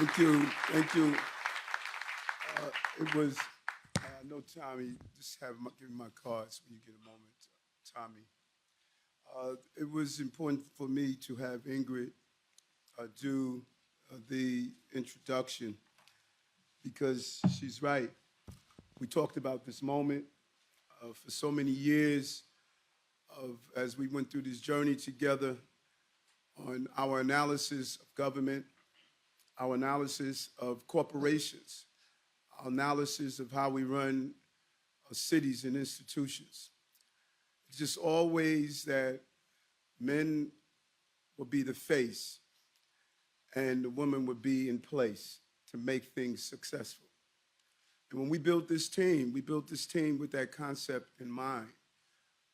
Thank you. Thank you. It was, no, Tommy, just give me my cards when you get a moment, Tommy. It was important for me to have Ingrid do the introduction because she's right. We talked about this moment for so many years as we went through this journey together on our analysis of government, our analysis of corporations, our analysis of how we run cities and institutions. It's just always that men will be the face and the woman would be in place to make things successful. And when we built this team with that concept in mind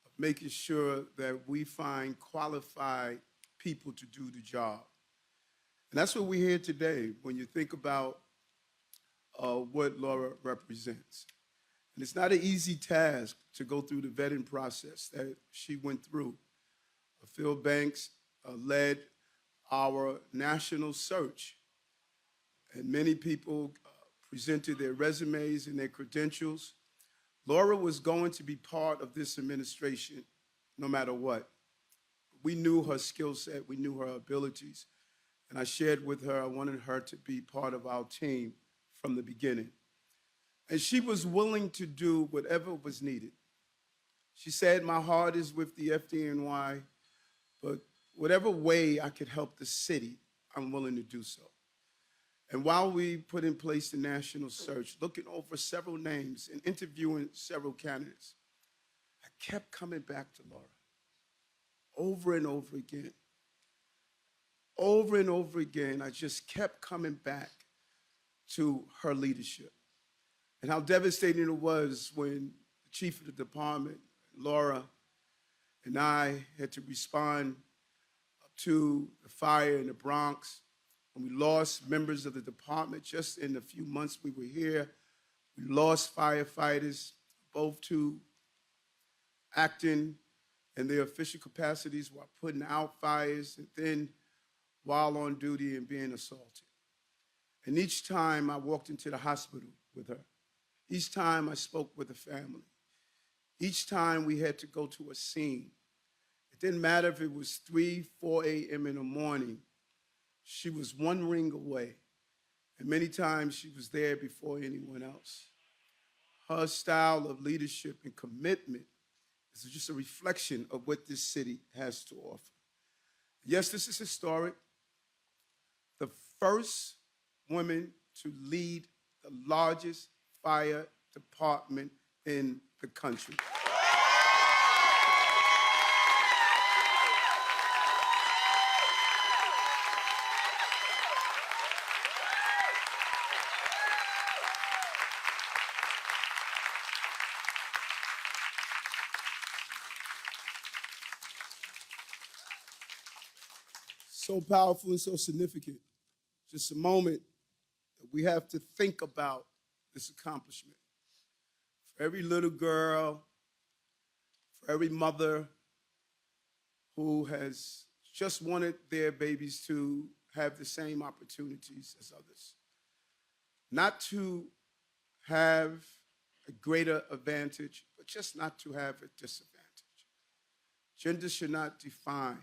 of making sure that we find qualified people to do the job. And that's what we're here today when you think about what Laura represents. And it's not an easy task to go through the vetting process that she went through. Phil Banks led our national search, and many people presented their resumes and their credentials. Laura was going to be part of this administration no matter what. We knew her skill set, we knew her abilities, and I shared with her I wanted her to be part of our team from the beginning. And she was willing to do whatever was needed. She said, my heart is with the FDNY, but whatever way I could help the city, I'm willing to do so. And while we put in place the national search, looking over several names and interviewing several candidates, I kept coming back to Laura over and over again. Over and over again, I just kept coming back to her leadership and how devastating it was when the chief of the department, Laura, and I had to respond to the fire in the Bronx. And we lost members of the department just in the few months we were here. We lost firefighters, both to acting in their official capacities while putting out fires, and then while on duty and being assaulted. And each time I walked into the hospital with her, each time I spoke with the family, each time we had to go to a scene, it didn't matter if it was 3, 4 a.m. in the morning, she was one ring away. And many times she was there before anyone else. Her style of leadership and commitment is just a reflection of what this city has to offer. Yes, this is historic. The first woman to lead the largest fire department in the country. So powerful and so significant. Just a moment that we have to think about this accomplishment. For every little girl, for every mother who has just wanted their babies to have the same opportunities as others. Not to have a greater advantage, but just not to have a disadvantage. Gender should not define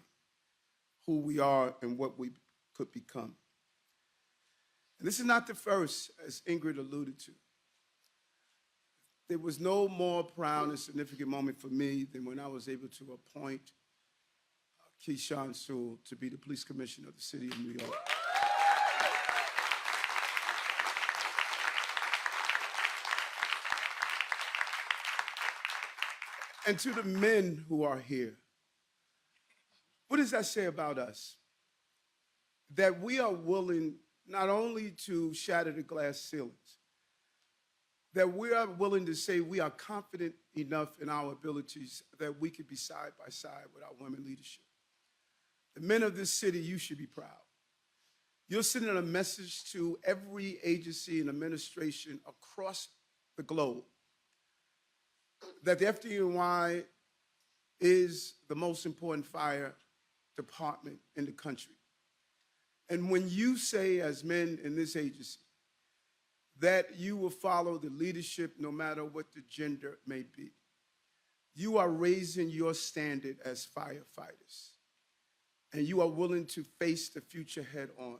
who we are and what we could become. And this is not the first, as Ingrid alluded to. There was no more proud and significant moment for me than when I was able to appoint Keyshawn Sewell to be the police commissioner of the city of New York. And to the men who are here, what does that say about us? That we are willing not only to shatter the glass ceilings, that we are willing to say we are confident enough in our abilities that we could be side by side with our women leadership. The men of this city, you should be proud. You're sending a message to every agency and administration across the globe that the FDNY is the most important fire department in the country. And when you say, as men in this agency, that you will follow the leadership no matter what the gender may be, you are raising your standard as firefighters, and you are willing to face the future head on.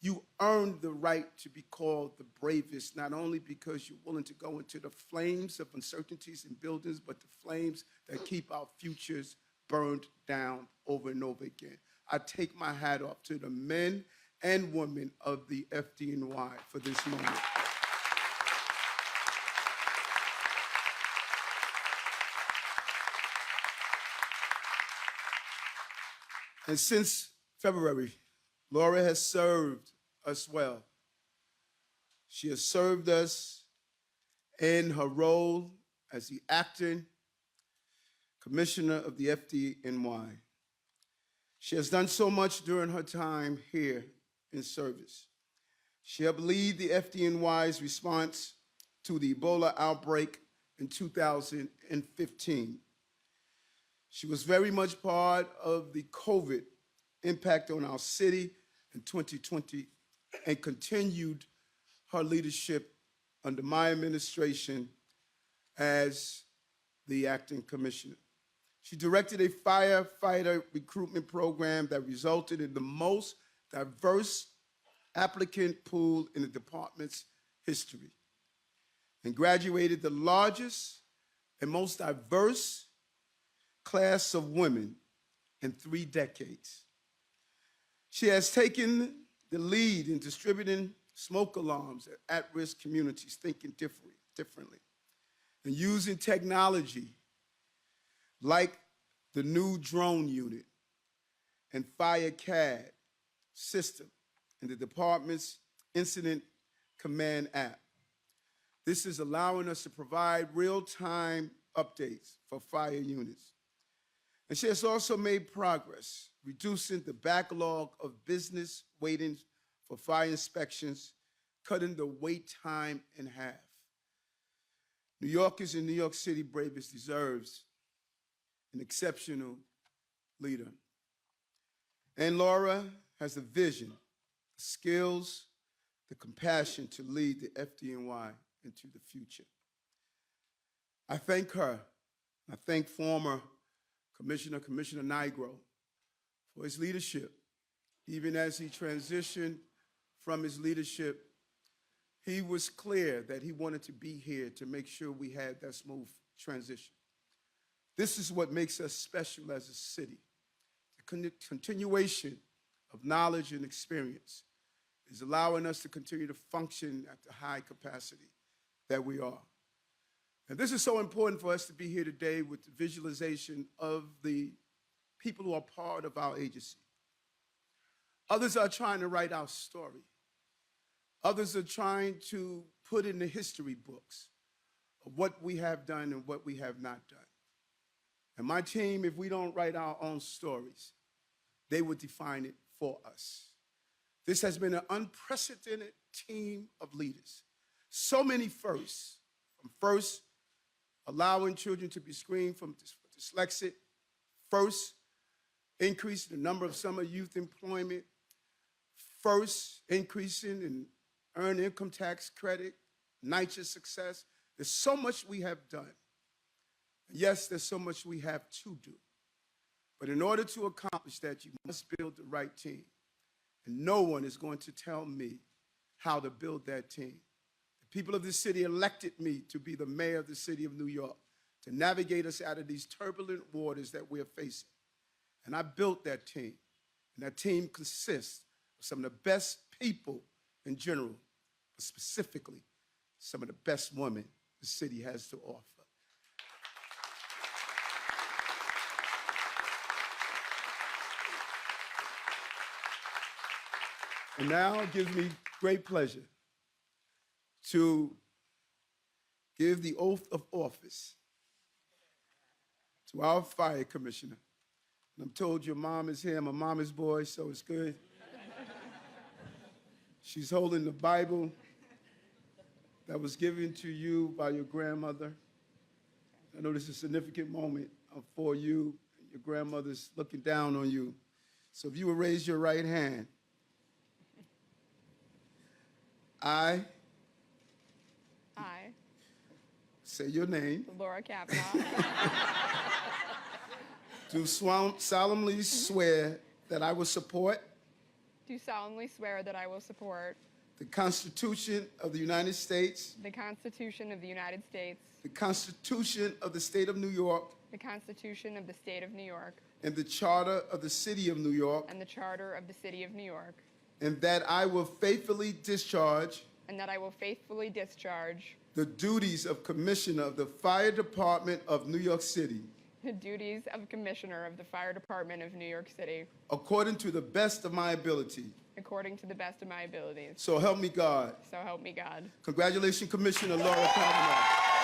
You earned the right to be called the bravest, not only because you're willing to go into the flames of uncertainties in buildings, but the flames that keep our futures burned down over and over again. I take my hat off to the men and women of the FDNY for this moment. And since February, Laura has served us well. She has served us in her role as the acting commissioner of the FDNY. She has done so much during her time here in service. She helped lead the FDNY's response to the Ebola outbreak in 2015. She was very much part of the COVID impact on our city in 2020 and continued her leadership under my administration as the acting commissioner. She directed a firefighter recruitment program that resulted in the most diverse applicant pool in the department's history and graduated the largest and most diverse class of women in 3 decades. She has taken the lead in distributing smoke alarms at at-risk communities, thinking differently, and using technology like the new drone unit and FireCAD system in the department's incident command app. This is allowing us to provide real-time updates for fire units. And she has also made progress, reducing the backlog of business waiting for fire inspections, cutting the wait time in half. New Yorkers and New York City bravest deserves an exceptional leader. And Laura has the vision, the skills, the compassion to lead the FDNY into the future. I thank her. I thank former Commissioner Nigro, for his leadership. Even as he transitioned from his leadership, he was clear that he wanted to be here to make sure we had that smooth transition. This is what makes us special as a city. The continuation of knowledge and experience is allowing us to continue to function at the high capacity that we are. And this is so important for us to be here today with the visualization of the people who are part of our agency. Others are trying to write our story. Others are trying to put in the history books of what we have done and what we have not done. And my team, if we don't write our own stories, they will define it for us. This has been an unprecedented team of leaders. So many firsts, from first allowing children to be screened from dyslexia, first increasing the number of summer youth employment, first increasing in earned income tax credit, NYCHA success. There's so much we have done. Yes, there's so much we have to do. But in order to accomplish that, you must build the right team. And no one is going to tell me how to build that team. The people of this city elected me to be the mayor of the city of New York, to navigate us out of these turbulent waters that we're facing. And I built that team. And that team consists of some of the best people in general, but specifically some of the best women the city has to offer. And now it gives me great pleasure to give the oath of office to our fire commissioner. And I'm told your mom is here. I'm a mama's boy, so it's good. She's holding the Bible that was given to you by your grandmother. I know this is a significant moment for you. Your grandmother's looking down on you. So if you would raise your right hand, I I, say your name, Laura Kavanaugh, do solemnly swear that I will support do solemnly swear that I will support the Constitution of the United States, the Constitution of the United States, the Constitution of the State of New York, the Constitution of the State of New York, and the Charter of the City of New York, and the Charter of the City of New York, and that I will faithfully discharge and that I will faithfully discharge the duties of Commissioner of the Fire Department of New York City the duties of Commissioner of the Fire Department of New York City according to the best of my ability. according to the best of my abilities. So help me God. So help me God. Congratulations, Commissioner Laura Kavanaugh.